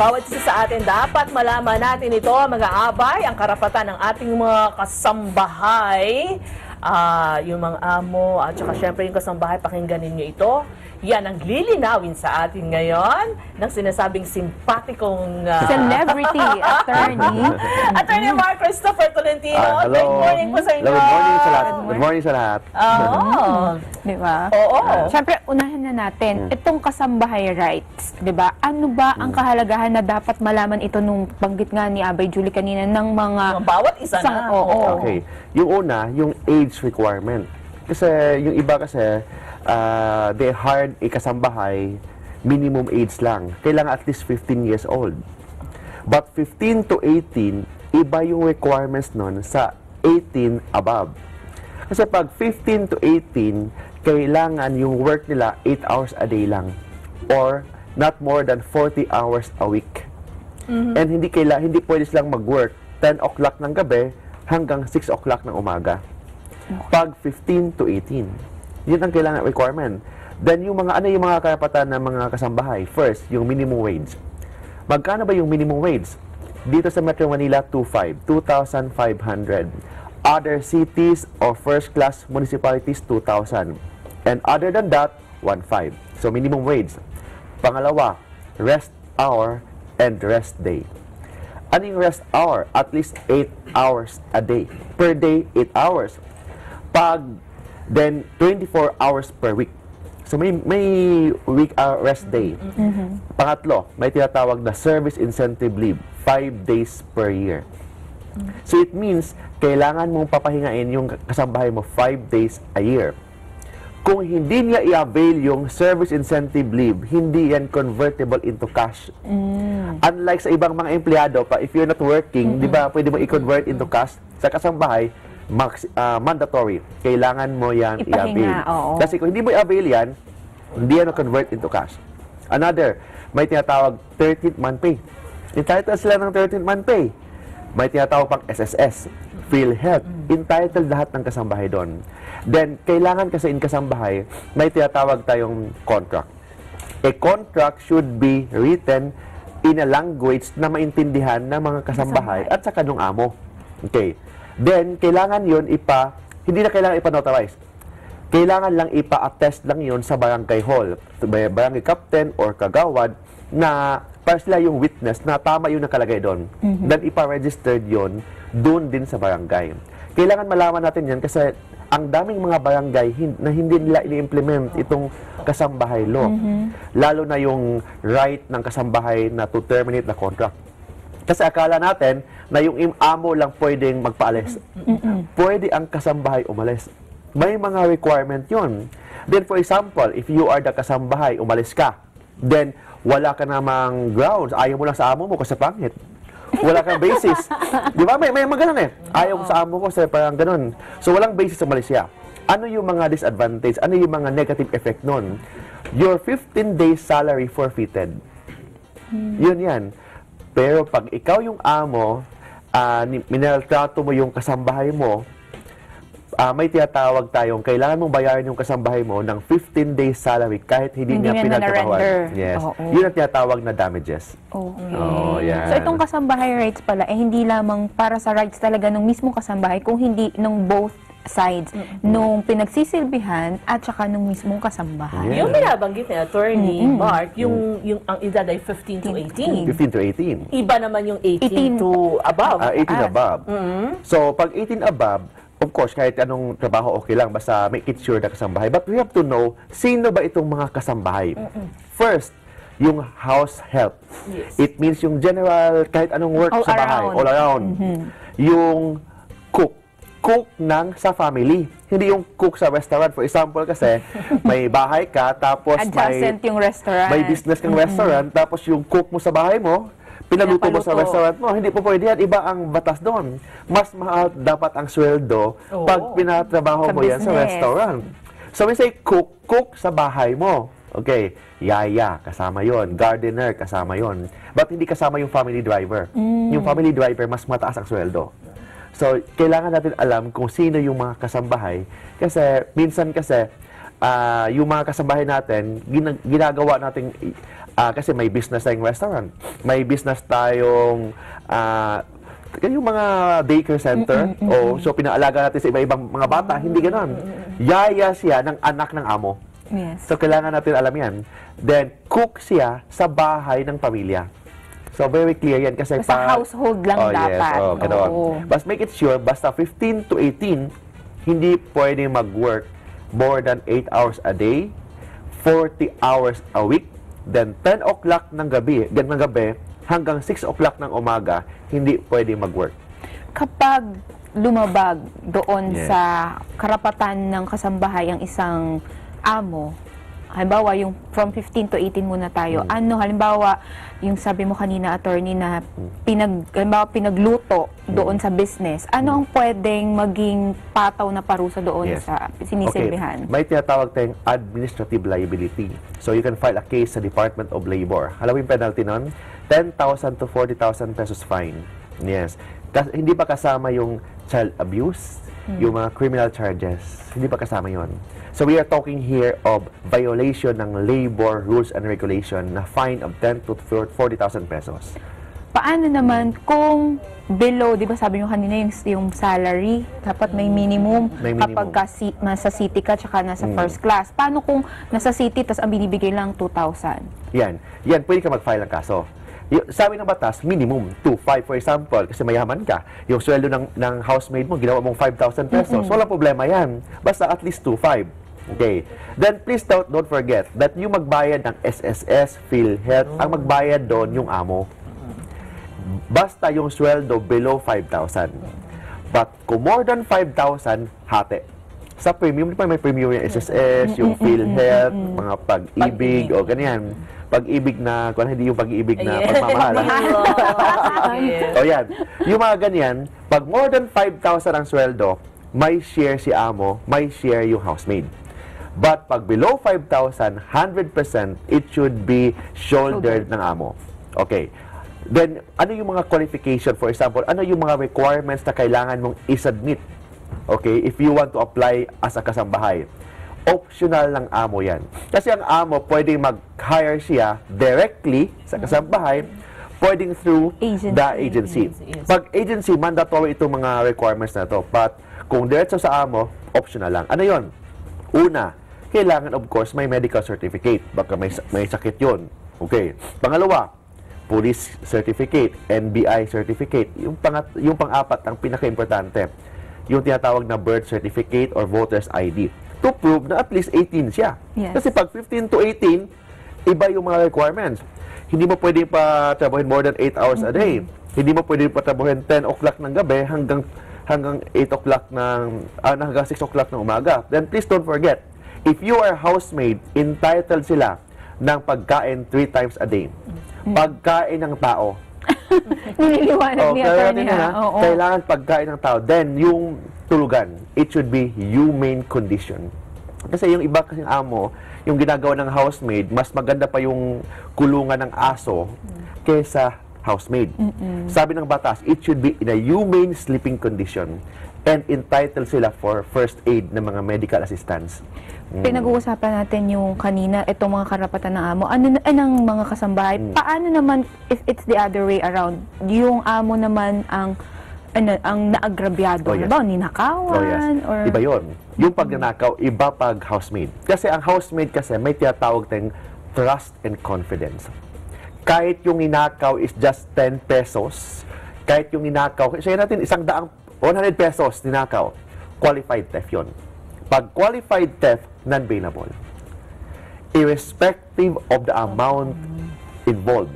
bawat isa sa atin dapat malaman natin ito, mga abay, ang karapatan ng ating mga kasambahay, yung mga amo, at saka syempre yung kasambahay, pakinggan ninyo ito. Yan ang lilinawin sa atin ngayon ng sinasabing simpatikong Celebrity attorney. Attorney Mark Christopher Tolentino. Hello. Good morning po sa inyo. Hello, good morning sa lahat. Good morning sa lahat. Oo. Di ba? Oo. Siyempre, unahin na natin, itong kasambahay rights, di ba? Ano ba ang kahalagahan na dapat malaman ito nung banggit nga ni Abay Julie kanina ng mga... Bawat isa na. Oo. Okay. Yung una, yung age requirement. Kasi yung iba kasi, they hired ikasambahay, minimum age lang. Kailangan at least 15 years old. But 15 to 18, iba yung requirements nun sa 18 above. Kasi pag 15 to 18, kailangan yung work nila 8 hours a day lang. Or not more than 40 hours a week. And hindi pwede silang mag-work 10 o'clock ng gabi hanggang 6 o'clock ng umaga. Pag 15 to 18. Yun ang kailangan requirement. Then yung yung mga karapatan ng mga kasambahay? First, yung minimum wage. Magkano ba yung minimum wage? Dito sa Metro Manila, 2,500. Other cities or first-class municipalities, 2,000. And other than that, 1,500. So minimum wage. Pangalawa, rest hour and rest day. Ano yung rest hour? At least 8 hours a day. Per day, 8 hours. Then 24 hours per week. So may week rest day. Pangatlo, may tinatawag na service incentive leave, 5 days per year. So it means kailangan mong papahingain yung kasambahay mo 5 days a year. Kung hindi niya i-avail yung service incentive leave, hindi yan convertible into cash. Unlike sa ibang mga empleyado pa, if you're not working, di ba, pwede mo i-convert into cash. Sa kasambahay, mandatory. Kailangan mo yan i-avail. Kasi kung hindi mo i-avail yan, hindi yan convert into cash. Another, may tinatawag 13th month pay. Entitled sila ng 13th month pay. May tinatawag pang SSS, PhilHealth. Entitled lahat ng kasambahay doon. Then, kailangan kasi in kasambahay, may tinatawag tayong contract. A contract should be written in a language na maintindihan ng mga kasambahay at saka nung amo. Okay. Then, kailangan yun hindi na kailangan ipa-notarize. Kailangan lang ipa-attest lang yun sa barangay hall, barangay captain or kagawad na para sila yung witness na tama yung nakalagay doon. Then, ipa-registered yun doon din sa barangay. Kailangan malaman natin yan kasi ang daming mga barangay na hindi nila ini-implement itong kasambahay law. Lalo na yung right ng kasambahay na to terminate the contract. Kasi akala natin na yung amo lang pwedeng magpaalis. Pwede ang kasambahay umalis. May mga requirement yun. Then for example, if you are the kasambahay, umalis ka, then wala ka namang grounds. Ayaw mo lang sa amo mo kasi pangit. Wala kang basis. Di ba? May mga ganun eh. Ayaw mo sa amo ko kasi parang ganun. So walang basis umalis siya. Ano yung mga disadvantage? Ano yung mga negative effect nun? Your 15 days salary forfeited. Yun yan. Pero pag ikaw yung amo, minaltrato mo yung kasambahay mo, may tinatawag tayong kailangan mong bayaran yung kasambahay mo ng 15 days salary kahit hindi niya pinagtrabahuan. Yes. Yun ang tinatawag na damages. Yan. So itong kasambahay rights pala, hindi lamang para sa rights talaga ng mismong kasambahay, kung hindi ng both sides, nung pinagsisilbihan at saka nung mismong kasambahay. Yung binabanggit ni Attorney Mark, yung ang edad ay 15 to 18. 15 to 18. Iba naman yung 18 to above. 18 above. So, pag 18 above, of course, kahit anong trabaho, okay lang. Basta make it sure na kasambahay. But we have to know, sino ba itong mga kasambahay? First, yung house help. Yes. It means yung general, kahit anong work sa bahay, all around. Yung cook sa family. Hindi yung cook sa restaurant. For example, kasi may bahay ka, tapos adjacent yung restaurant. may business kang restaurant, tapos yung cook mo sa bahay mo, pinaluto mo sa restaurant mo. Hindi po pwede yan. Iba ang batas doon. Mas mahal dapat ang sweldo pag pinatrabaho mo yan sa restaurant. So, when say cook sa bahay mo. Okay, yaya, kasama yon, gardener, kasama yon. But hindi kasama yung family driver. Yung family driver, mas mataas ang sweldo. So, kailangan natin alam kung sino yung mga kasambahay. Kasi, minsan kasi, yung mga kasambahay natin, ginagawa natin Kasi may business tayong restaurant, may business tayong yung mga daycare center, so pinaalaga natin sa iba-ibang mga bata, hindi ganon. Yaya siya ng anak ng amo. Yes. So, kailangan natin alam yan. Then, cook siya sa bahay ng pamilya. So, very clear yan. Kasi Sa household lang dapat. Yes, ganon. Oo. But make it sure, basta 15 to 18, hindi pwede mag-work more than 8 hours a day, 40 hours a week, then 10 o'clock ng gabi hanggang 6 o'clock ng umaga, hindi pwede mag-work. Kapag lumabag doon Yes. sa karapatan ng kasambahay ang isang amo, halimbawa yung from 15 to 18 muna tayo, halimbawa yung sabi mo kanina, attorney, na halimbawa pinagluto doon sa business, ano ang pwedeng maging pataw na parusa doon Yes. sa sinisilbihan? Okay. May tinatawag tayong administrative liability. So, you can file a case sa Department of Labor. Alam mo yung penalty nun? 10,000 to 40,000 pesos fine. Yes. Hindi pa kasama yung child abuse, yung mga criminal charges. Hindi pa kasama yon. So, we are talking here of violation ng labor rules and regulation na fine of 10 to 40,000 pesos. Paano naman kung below, di ba sabi nyo kanina yung salary, dapat may minimum, May minimum. kapag nasa city ka tsaka nasa first class. Paano kung nasa city tas ang binibigay lang 2,000? Yan, pwede ka mag-file ng kaso. Sabi ng batas, minimum 2,500 for example, kasi mayaman ka. Yung sweldo ng housemaid mo, ginawa mong 5,000 pesos. Walang problema yan. Basta at least 2,500. Okay. Then please don't forget that yung magbayad ng SSS, PhilHealth, ang magbayad doon yung amo. Basta yung sweldo below 5,000. But kung more than 5,000, hati. Sa premium, di ba may premium yung SSS, yung PhilHealth, mga pag-ibig, o ganyan. Pag-ibig na, kung hindi yung pag-ibig na pagmamahal. Yes. O yan. Yung mga ganyan, pag more than 5,000 ang sweldo, may share si amo, may share yung housemaid. But pag below 5,000, 100%, it should be shouldered ng amo. Okay. Then, ano yung mga qualification? For example, ano yung mga requirements na kailangan mong isubmit? Okay? If you want to apply as a kasambahay. Optional ng amo yan. Kasi ang amo, pwedeng mag-hire siya directly sa kasambahay, pwedeng through the agency. Yes. Pag agency, mandatory itong mga requirements na to. But kung diretso sa amo, optional lang. Ano yon? Una, kailangan of course may medical certificate. Baka may sakit yon. Okay. Pangalawa, police certificate, NBI certificate. Yung pang-apat, ang pinaka-importante, yung tinatawag na birth certificate or voter's ID. To prove na at least 18 siya. Yes. Kasi pag 15 to 18, iba yung mga requirements. Hindi mo pwede pa trabahin more than 8 hours a day. Hindi mo pwede pa trabahin 10 o'clock ng gabi hanggang 8 o'clock hanggang 6 o'clock ng umaga. Then please don't forget, if you are housemaid, entitled sila ng pagkain 3 times a day. Pagkain ng tao. Nililiwanag ni kaya attorney, natin yan, ha? ha? Oo. Kailangan pagkain ng tao. Then, yung tulugan, it should be humane condition. Kasi yung iba kasing amo, yung ginagawa ng housemaid, mas maganda pa yung kulungan ng aso kaysa housemaid. Sabi ng batas, it should be in a humane sleeping condition and entitled sila for first aid ng mga medical assistance. Pinag-uusapan natin yung kanina, itong mga karapatan ng amo. Ano ng mga kasambahay? Paano naman if it's the other way around? Yung amo naman ang naagrabyado. Oh, yes. Ba, ninakawan? Oh, yes. Or... Iba yun. Yung pagnanakaw, iba pag housemaid. Kasi ang housemaid kasi may tinatawag tayong trust and confidence. Kahit yung ninakaw is just 10 pesos, kahit yung ninakaw, sabihin natin 100 pesos ninakaw, qualified theft yun. Pag qualified theft, non-bailable. Irrespective of the amount involved.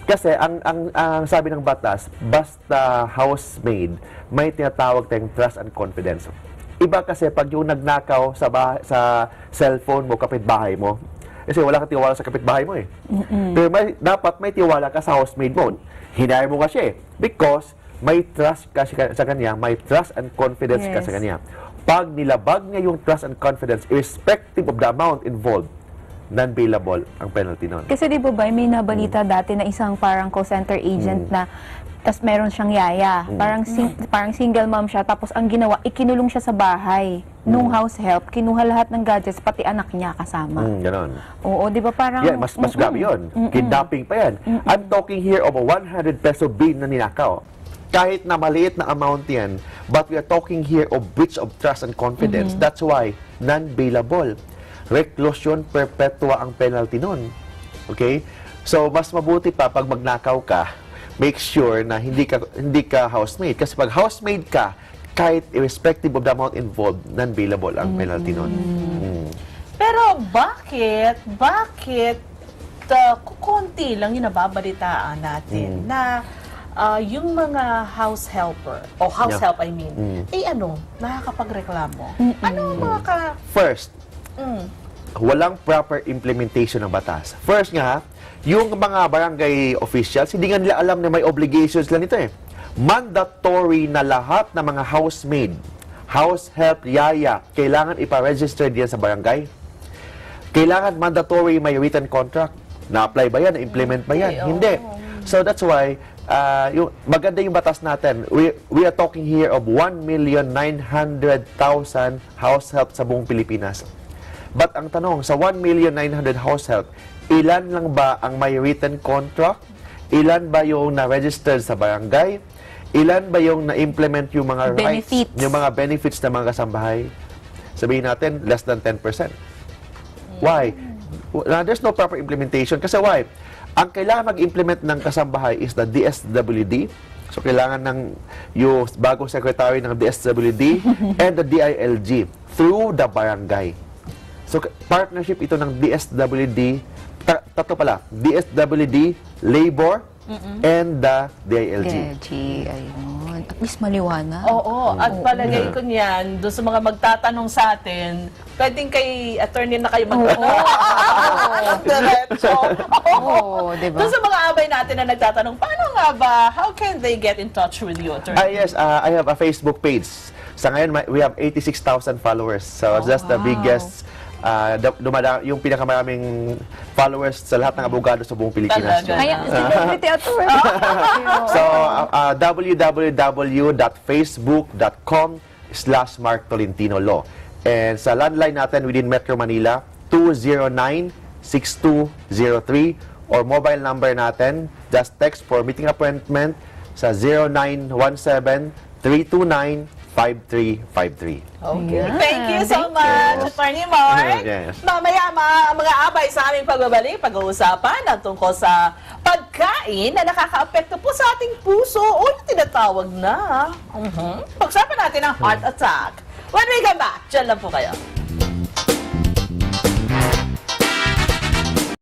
Kasi ang sabi ng batas, basta housemaid, may tinatawag tayong trust and confidence. Iba kasi pag yung nagnakaw sa cellphone mo, kapitbahay mo, kasi wala kang tiwala sa kapitbahay mo eh. Pero dapat may tiwala ka sa housemaid mo. Hinayar mo ka siya eh. Because may trust ka sa kanya, may trust and confidence ka sa kanya. Pag nilabag niya yung trust and confidence, irrespective of the amount involved, non-bailable ang penalty nun. Kasi di ba may nabalita dati na isang parang call center agent na tas meron siyang yaya. Parang single mom siya tapos ang ginawa ikinulong siya sa bahay. Nung house help, kinuha lahat ng gadgets pati anak niya kasama. Ganon. Oo, di ba parang Yeah, mas grabe yun. Kidnapping pa yan. I'm talking here of a 100 peso bill na ninakaw. Kahit na maliit na amount yan, but we are talking here of breach of trust and confidence. That's why, non-bailable. Reclusion perpetua ang penalty nun. Okay? So, mas mabuti pa pag magnakaw ka, make sure na hindi ka housemaid. Kasi pag housemaid ka, kahit irrespective of the amount involved, non-bailable ang penalty nun. Pero bakit kukunti lang yung nababalitaan natin na yung mga house helper, o house Yeah. help I mean, nakakapagreklamo? Ano ang mga First, walang proper implementation ng batas. First nga, yung mga barangay officials, hindi nga nila alam na may obligations lang ito eh. Mandatory na lahat ng mga housemaid, house help, yaya, kailangan ipa-register diyan sa barangay. Kailangan mandatory may written contract. Na-apply ba yan? Na-implement ba yan? Hindi. So that's why, maganda yung batas natin. We are talking here of 1,900,000 house help sa buong Pilipinas. But ang tanong, sa 1,900,000 house help, ilan lang ba ang may written contract? Ilan ba yung na-registered sa barangay? Ilan ba yung na-implement yung mga rights, Benefits. yung mga benefits ng mga kasambahay? Sabihin natin, less than 10%. Why? There's no proper implementation. Kasi why? Ang kailangan mag-implement ng kasambahay is the DSWD. So, kailangan ng yung bagong secretary ng DSWD and the DILG through the barangay. So, partnership ito ng DSWD, tatlo pala, DSWD, Labor, and the DILG. LG, ayun. At least maliwanag. Oo, at palagay ko niyan, doon sa mga magtatanong sa atin, pwedeng kay attorney na kayo magtatanong. Diretso. Oo, di ba? Doon sa mga abay natin na nagtatanong, paano nga ba, how can they get in touch with you, attorney? Yes, I have a Facebook page. Sa ngayon, we have 86,000 followers. So, that's the biggest, yung pinakamaraming followers sa lahat ng abogado sa buong Pilipinas. Talaga. Kaya, celebrity attorney. So, www.facebook.com/Mark Tolentino Law. And sa landline natin within Metro Manila, 209-6203, or mobile number natin, just text for meeting appointment sa 0917-329-5353. Okay. Ayan. Thank you so Thank much, Attorney Mark. Yes. Mamaya mga abay sa aming pagbabalik, pag-uusapan na tungkol sa pagkain na nakakaapekto po sa ating puso o yung tinatawag na pag-usapan natin ang heart attack. When we come back, dyan lang po kayo.